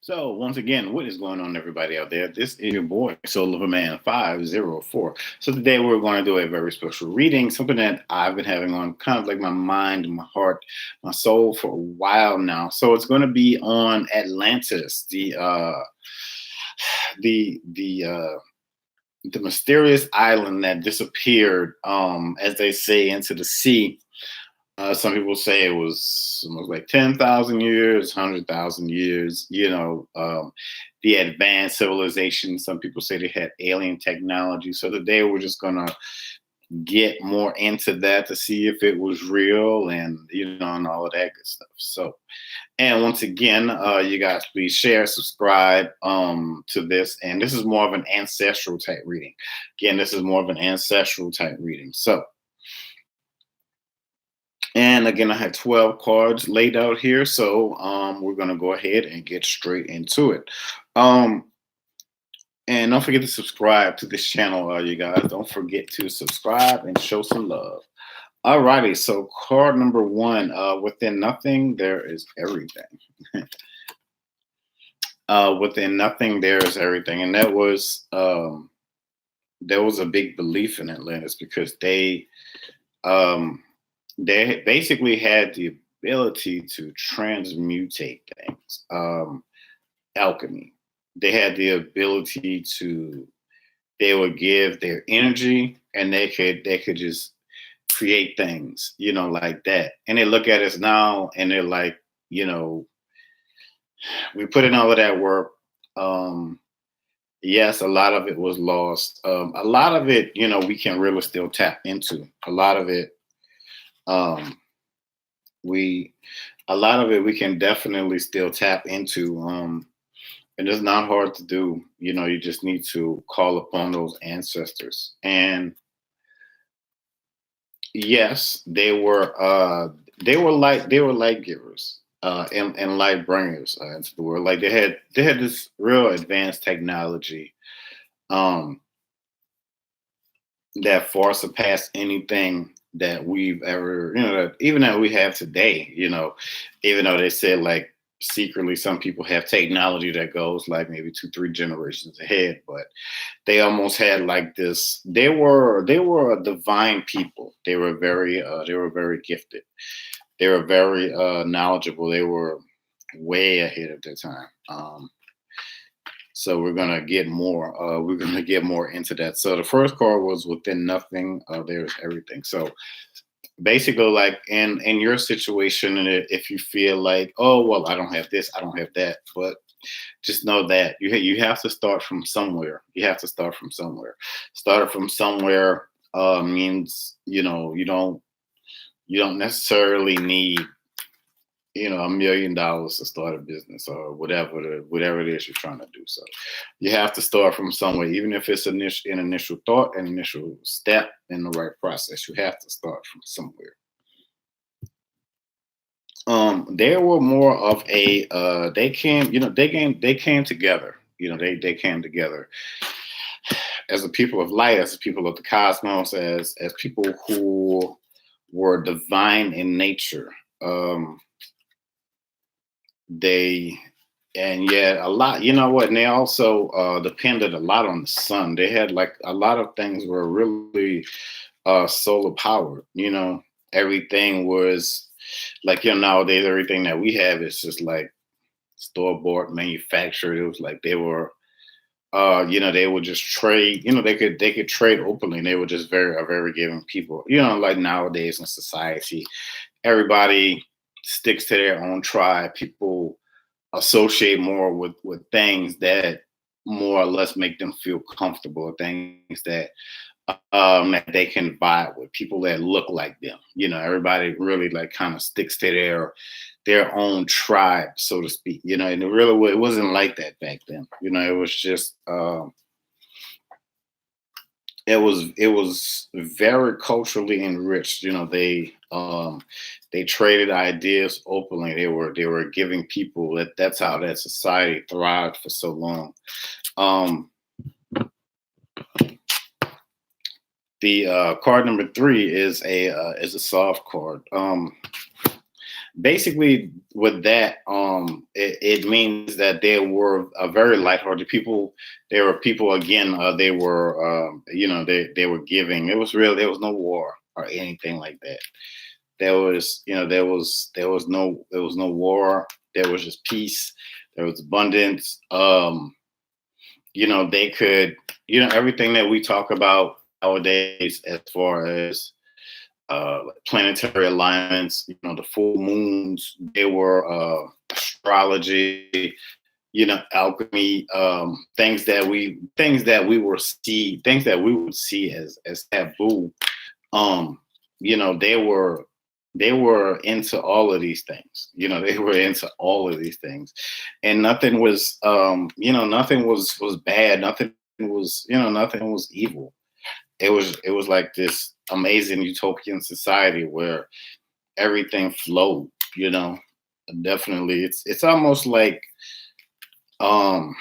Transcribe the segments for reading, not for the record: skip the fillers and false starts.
So once again, what is going on, everybody out there? This is your boy, Soul of a Man 504. So today we're going to do a very special reading, something that I've been having on kind of like my mind, my heart, my soul for a while now. So it's going to be on Atlantis, the the mysterious island that disappeared, as they say, into the sea. Some people say it was almost like 10,000 years, 100,000 years, the advanced civilization. Some people say they had alien technology. So today we're just going to get more into that to see if it was real and all of that good stuff. So, and once again, you guys please share, subscribe to this. And this is more of an ancestral type reading. Again, this is more of an ancestral type reading. So, and again, I had 12 cards laid out here. So we're going to go ahead and get straight into it. Um, and don't forget to subscribe to this channel, you guys. Don't forget to subscribe and show some love. Alrighty, so card number one, within nothing, there is everything. Within nothing, there is everything. And that was there was a big belief in Atlantis because they basically had the ability to transmutate things. Alchemy. They had the ability to. They would give their energy, and they could just create things, like that. And they look at us now, and they're like, we put in all of that work. Yes, a lot of it was lost. A lot of it, we can really still tap into. Um, we a lot of it we can definitely still tap into, and it's not hard to do. You just need to call upon those ancestors. And yes, they were light givers, and light bringers, into the world. Like they had this real advanced technology, um that far surpassed anything that we've ever, that even that we have today, even though they said like secretly some people have technology that goes like maybe two, three generations ahead, but they almost had like this. They were a divine people. They were very gifted. They were very knowledgeable. They were way ahead of their time. So we're gonna get more into that. So the first card was within nothing, there's everything. So basically, like in your situation, and if you feel like, oh well, I don't have this, I don't have that, but just know that you have to start from somewhere. You have to start from somewhere. Start from somewhere means, you don't necessarily need, $1 million to start a business or whatever it is you're trying to do. So you have to start from somewhere, even if it's an initial thought, an initial step in the right process. You have to start from somewhere. They were more of a they came together. They came together as a people of light, as a people of the cosmos, as people who were divine in nature. They and yet a lot, you know what, and they also depended a lot on the sun. They had like a lot of things were really solar powered. Everything was like, nowadays everything that we have is just like store bought, manufactured. It was like they were they would just trade. They could trade openly. And they were just very giving people. Like nowadays in society, everybody sticks to their own tribe. People associate more with things that more or less make them feel comfortable, things that they can vibe with, people that look like them. Everybody really like kind of sticks to their own tribe, so to speak. And it wasn't like that back then. It was just it was very culturally enriched. They traded ideas openly. They were giving people that's how that society thrived for so long. Um, the card number three is a soft card. basically with that, it means that they were a very lighthearted people. They were people again. They were, they were giving. It was real. There was no war or anything like that. There was, there was no war. There was just peace. There was abundance. They could, everything that we talk about nowadays as far as planetary alignments, the full moons, they were astrology, alchemy, things that we would see as taboo. Um, they were into all of these things. They were into all of these things, and nothing was, nothing was bad. Nothing was evil. It was like this amazing utopian society where everything flowed. Definitely, it's almost like, um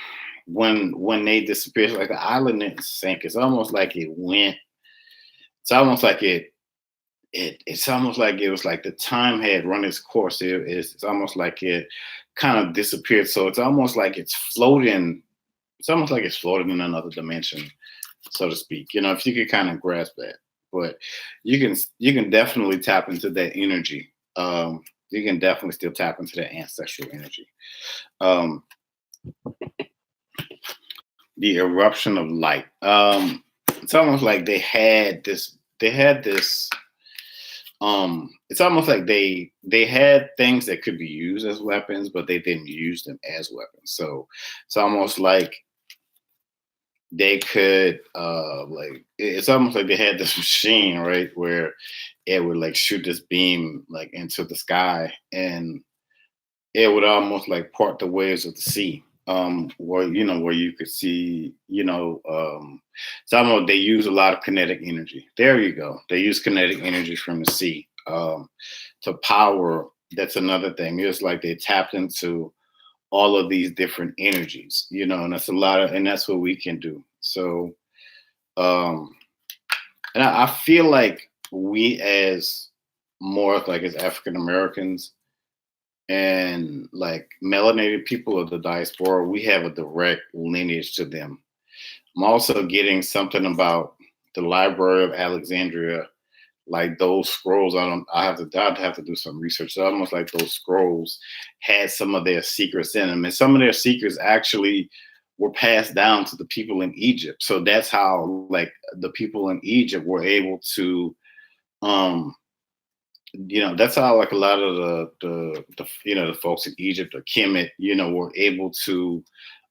when they disappeared, like the island didn't sink. It's almost like it went. It's almost like it's almost like it was like the time had run its course. It's almost like it kind of disappeared. So it's almost like it's floating. It's almost like it's floating in another dimension, so to speak. If you could kind of grasp that, but you can definitely tap into that energy. You can definitely still tap into that ancestral energy. Um, the eruption of light. It's almost like they had this. They had this. It's almost like they had things that could be used as weapons, but they didn't use them as weapons. So it's almost like they could, it's almost like they had this machine, right, where it would like shoot this beam like into the sky, and it would almost like part the waves of the sea. Where you could see, some of they use a lot of kinetic energy. There you go. They use kinetic energy from the sea, to power. That's another thing. It's like they tapped into all of these different energies, and that's a lot of, and that's what we can do. So, um, and I feel like we, as more like as African Americans and like melanated people of the diaspora, we have a direct lineage to them. I'm also getting something about the Library of Alexandria, like those scrolls. I'd have to do some research. So almost like those scrolls had some of their secrets in them, and some of their secrets actually were passed down to the people in Egypt. So that's how like the people in Egypt were able to, um, that's how like a lot of the folks in Egypt or Kemet, were able to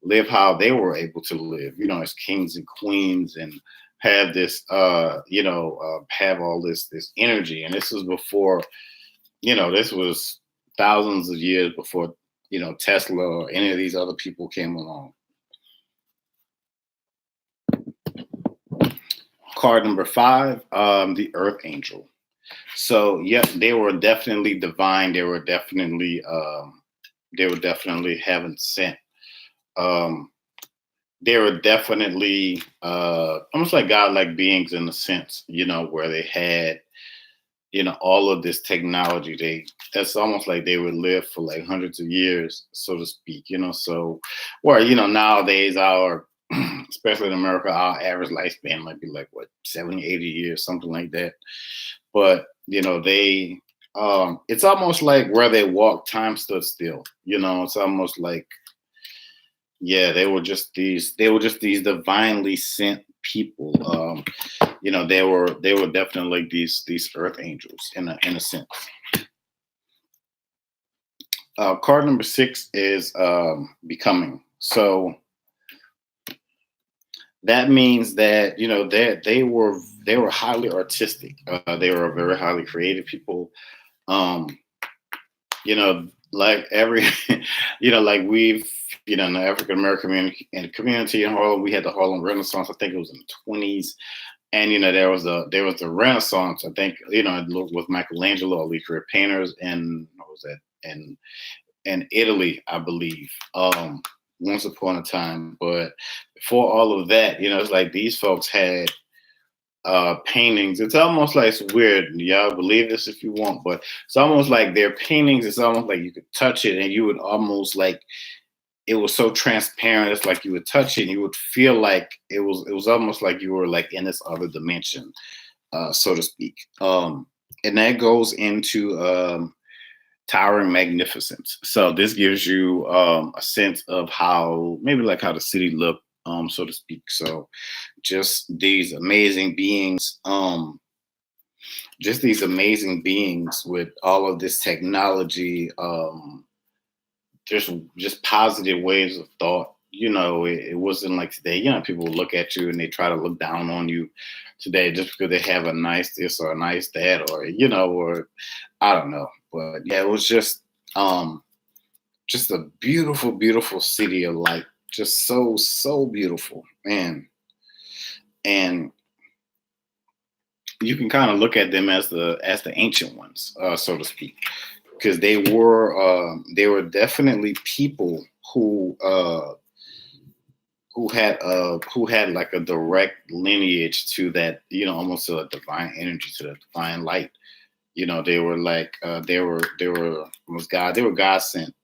live how they were able to live, as kings and queens, and have this, have all this energy. And this was before, this was thousands of years before, Tesla or any of these other people came along. Card number 5, the Earth Angel. So yeah, they were definitely divine. They were definitely heaven sent. Um, they were definitely almost like godlike beings in a sense, where they had, all of this technology. That's almost like they would live for like hundreds of years, so to speak, so where, nowadays our especially in America, our average lifespan might be like what, 70, 80 years, something like that. But they it's almost like where they walked, time stood still. It's almost like, yeah, they were just these divinely sent people. They were definitely like these earth angels in a sense. Card number 6 is becoming. So that means that they were highly artistic. They were very highly creative people. Um, like every, like we've, in the African American community in Harlem, we had the Harlem Renaissance. I think it was in the 20s, and there was the Renaissance. I think with Michelangelo, all these great painters, and what was that? And Italy, I believe. Once upon a time, but before all of that, it's like these folks had paintings. It's almost like, it's weird. Y'all believe this if you want, but it's almost like their paintings. It's almost like you could touch it and you would almost like, it was so transparent. It's like you would touch it and you would feel like it was almost like you were like in this other dimension, so to speak. And that goes into towering magnificence. So this gives you a sense of how, maybe like how the city looked, so to speak. So just these amazing beings, just these amazing beings with all of this technology, just positive ways of thought. It wasn't like today. People look at you and they try to look down on you today just because they have a nice this or a nice that, or I don't know. But yeah, it was just a beautiful, beautiful city of light. Just so, so beautiful, man. And you can kind of look at them as the ancient ones, so to speak, because they were definitely people who had like a direct lineage to that, almost a divine energy, to the divine light. They were like they were almost God. They were God sent,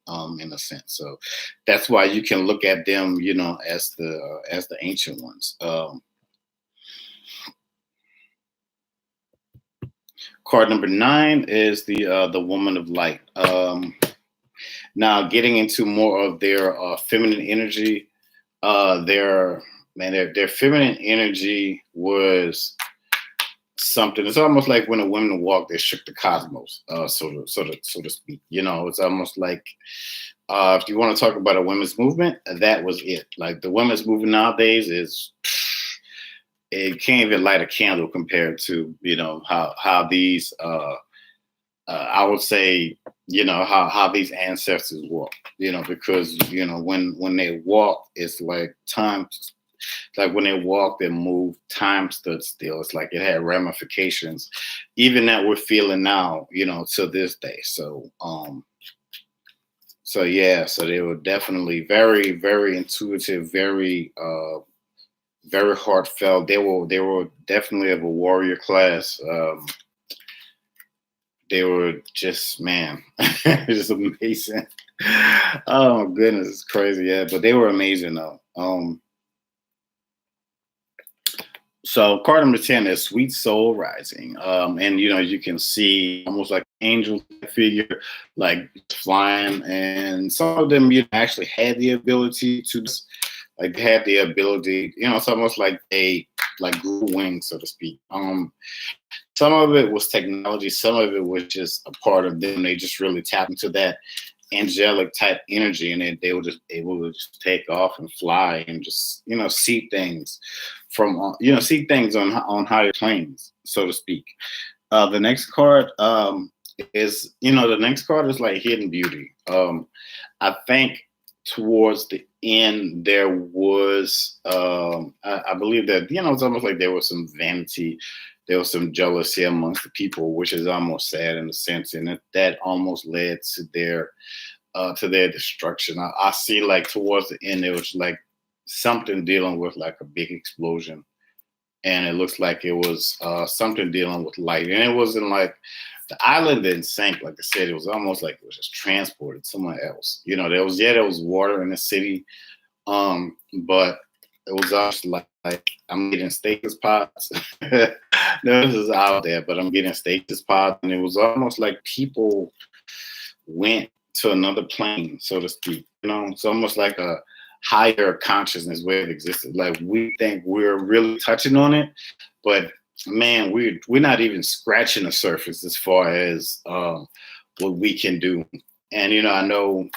in a sense. So that's why you can look at them, as the ancient ones. Card number 9 is the woman of light. Now getting into more of their feminine energy, their feminine energy was something. It's almost like when a woman walked, they shook the cosmos, so to speak. It's almost like, if you want to talk about a women's movement, that was it. Like the women's movement nowadays is, it can't even light a candle compared to how these I would say, how these ancestors walk. Because when they walk, it's like time. Like when they walked and moved, time stood still. It's like it had ramifications, even that we're feeling now, to this day. So yeah, so they were definitely very, very intuitive, very heartfelt. They were definitely of a warrior class. They were just, man, just amazing. Oh my goodness, it's crazy. Yeah, but they were amazing though. So card number 10 is Sweet Soul Rising. And you can see almost like angel figure, like flying, and some of them actually had the ability to like had the ability, it's almost like they like grew wings, so to speak. Some of it was technology, some of it was just a part of them. They just really tapped into that angelic type energy, and they were just able to just take off and fly and just see things see things on higher planes, so to speak. The next card is like hidden beauty. I think towards the end there was I believe that it's almost like there was some vanity, there was some jealousy amongst the people, which is almost sad in a sense, and that almost led to their destruction. I see like towards the end there was like something dealing with like a big explosion, and it looks like it was something dealing with light, and it wasn't like the island didn't sink. Like I said, it was almost like it was just transported somewhere else. There was water in the city, but it was just like I'm getting status pods. This is out there, but I'm getting status pods, and it was almost like people went to another plane, so to speak. It's almost like a higher consciousness way of existence. Like we think we're really touching on it, but man, we're not even scratching the surface as far as what we can do. And I know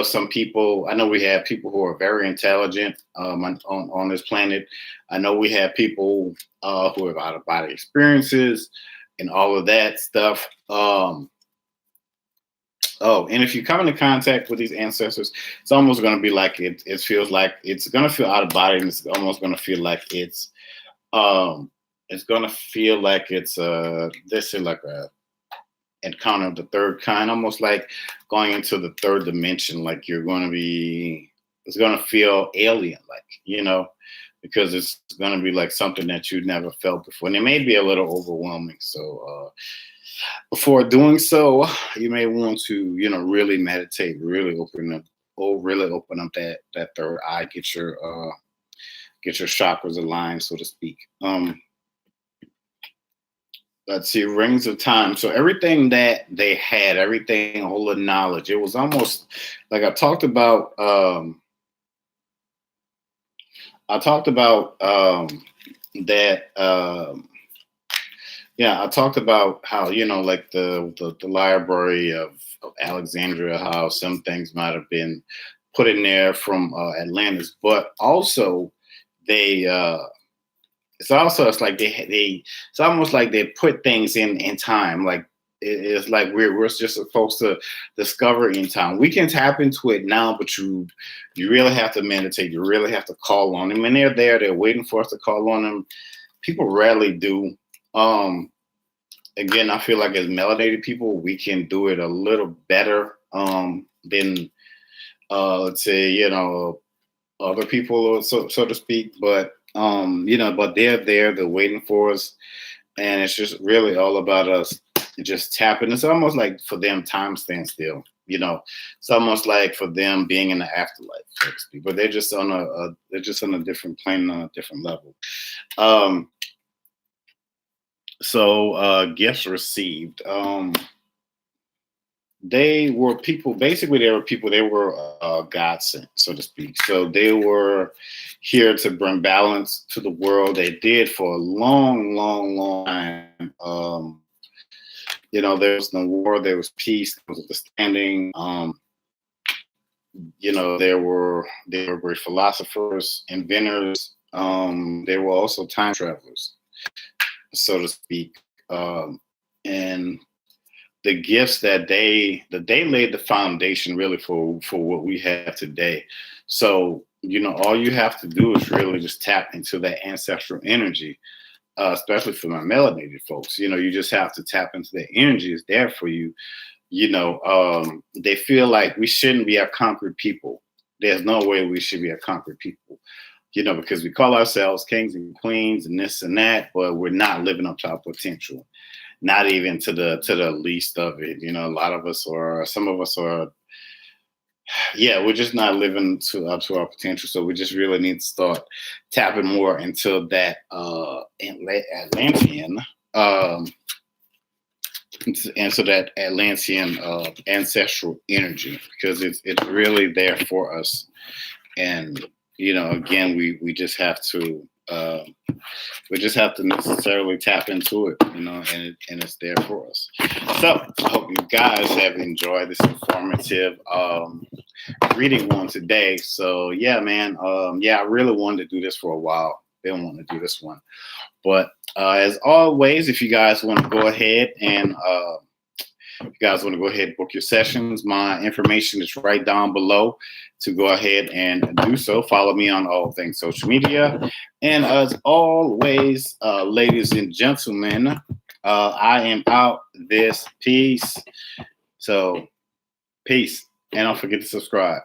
some people. I know we have people who are very intelligent on this planet. I know we have people who have out of body experiences and all of that stuff. Oh, and if you come into contact with these ancestors, it's almost going to be like it feels like it's going to feel out of body, and it's almost going to feel like it's going to feel like it's this is like a encounter of the third kind, almost like going into the third dimension. Like it's going to feel alien, like because it's going to be like something that you've never felt before, and it may be a little overwhelming. So before doing so, you may want to, really meditate, really open up, really open up that third eye, get your chakras aligned, so to speak. Let's see, rings of time. So everything that they had, everything, all the knowledge, it was almost like I talked about. That. Yeah, I talked about how, like the library of Alexandria, how some things might have been put in there from Atlantis, but also they it's like it's almost like they put things in time. Like it's like we're just supposed to discover in time. We can tap into it now, but you really have to meditate. You really have to call on them, and they're there. They're waiting for us to call on them. People rarely do. Again, I feel like as melanated people, we can do it a little better than let's say, other people, so to speak. But but they're there, they're waiting for us, and it's just really all about us just tapping. It's almost like for them, time stands still. It's almost like for them being in the afterlife, so to speak. But they're just on a different plane, on a different level. So gifts received. They were people. Basically, they were people. They were God sent, so to speak. So they were here to bring balance to the world. They did for a long, long, long time. There was no war. There was peace. There was understanding. There were great philosophers, inventors. They were also time travelers, so to speak. And the gifts that they laid the foundation really for what we have today. So all you have to do is really just tap into that ancestral energy, especially for my melanated folks. You just have to tap into the energy. It's there for you. They feel like we shouldn't be a conquered people. There's no way we should be a conquered people. Because we call ourselves kings and queens and this and that, but we're not living up to our potential. Not even to the least of it. A lot of us, or some of us are, we're just not living up to our potential. So we just really need to start tapping more into that Atlantean, into that Atlantean ancestral energy, because it's really there for us. And again, we just have to necessarily tap into it, and it's there for us. So I hope you guys have enjoyed this informative reading one today. So yeah, man, I really wanted to do this for a while. Been wanting to do this one, but as always, if you guys want to go ahead and book your sessions, my information is right down below to go ahead and do so. Follow me on all things social media. And as always, ladies and gentlemen, I am out this piece. So peace. And don't forget to subscribe.